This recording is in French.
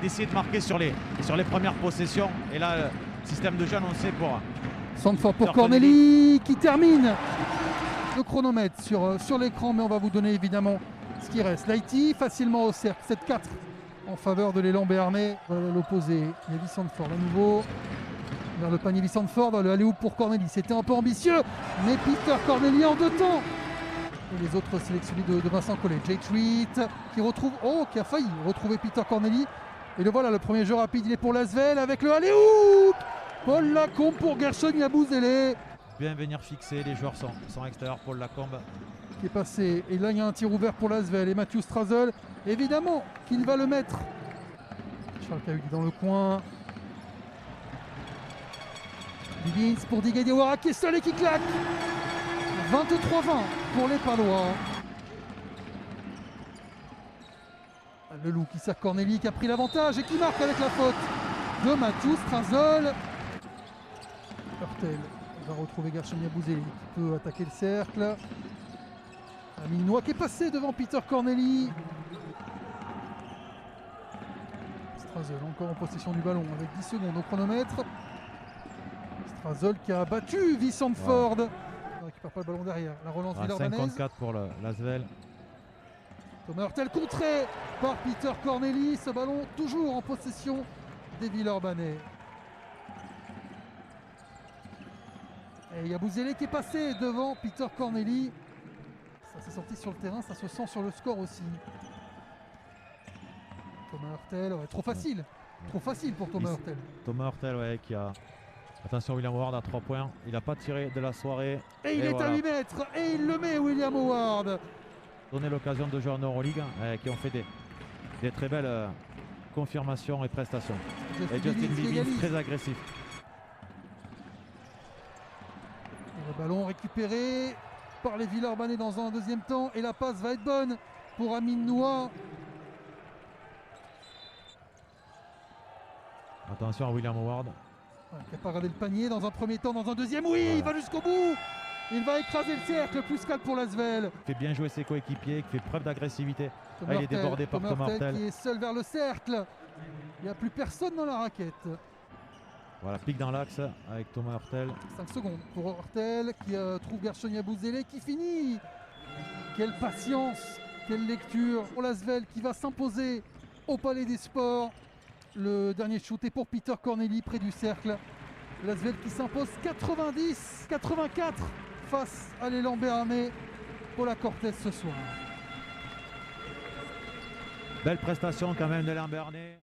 d'essayer de marquer sur les premières possessions. Et là, le système de jeu annoncé pour... Centre pour Corneli qui termine le chronomètre sur l'écran, mais on va vous donner évidemment ce qui reste. Lighty facilement au cercle, 7-4 en faveur de l'élan béarnais. L'opposé, il y a Vicentfort à nouveau. Vers le panier Vicentfort, le alley-oop pour Corneli. C'était un peu ambitieux, mais Peter Corneli en deux temps. Et les autres sélectionnés de Vincent Collet. Jay Treat qui a failli retrouver Peter Corneli. Et le voilà, le premier jeu rapide, il est pour l'Asvel avec le alley-oop. Paul Lacombe pour Gershon Yabusele. Bien venir fixer, les joueurs sont extérieurs. Paul Lacombe Qui est passé. Et là, il y a un tir ouvert pour l'Asvel. Et Mathieu Strazel, évidemment, qu'il va le mettre. Charles Cahudi dans le coin. Billings pour Digay Diawara qui est seul et qui claque. 23-20 pour les Palois. Le loup qui sert Corneli qui a pris l'avantage et qui marque avec la faute de Mathieu Strazel. Hurtel va retrouver Gershon Yabusele qui peut attaquer le cercle. Aminois qui est passé devant Peter Corneli. Strazel encore en possession du ballon avec 10 secondes au chronomètre. Strazel qui a battu Vicentford. Il ne récupère pas le ballon derrière. La relance villeurbannaise. 54 pour l'Asvel. Thomas Hurtel contré par Peter Corneli. Ce ballon toujours en possession des Villeurbanais. Et Yabusele qui est passé devant Peter Corneli. Ça s'est sorti sur le terrain, ça se sent sur le score aussi. Thomas Hurtel, trop facile. Trop facile pour Thomas Hurtel. Thomas Hurtel, qui a... Attention, William Howard à 3 points. Il n'a pas tiré de la soirée. Et il est à 8 mètres. Et il le met, William Howard. Donner l'occasion de joueurs en Euroleague qui ont fait des très belles confirmations et prestations. Et Justin Billings très agressif. Et le ballon récupéré par les Villeurbanais dans un deuxième temps. Et la passe va être bonne pour Aminois. Attention à William Howard. Qui n'a pas regardé le panier dans un premier temps, dans un deuxième. Oui, voilà. Il va jusqu'au bout. Il va écraser le cercle, plus 4 pour l'Asvel. Il fait bien jouer ses coéquipiers, qui fait preuve d'agressivité. Il est débordé par Thomas Hurtel. Qui est seul vers le cercle. Il n'y a plus personne dans la raquette. Voilà, pique dans l'axe avec Thomas Hurtel. 5 secondes pour Hurtel qui trouve Gershon Yabusele qui finit. Quelle patience, quelle lecture pour l'Asvel qui va s'imposer au Palais des Sports. Le dernier shoot est pour Peter Corneli près du cercle. L'Asvel qui s'impose 90-84 face à l'élan béarnais pour la Cortez ce soir. Belle prestation quand même de l'élan béarnais.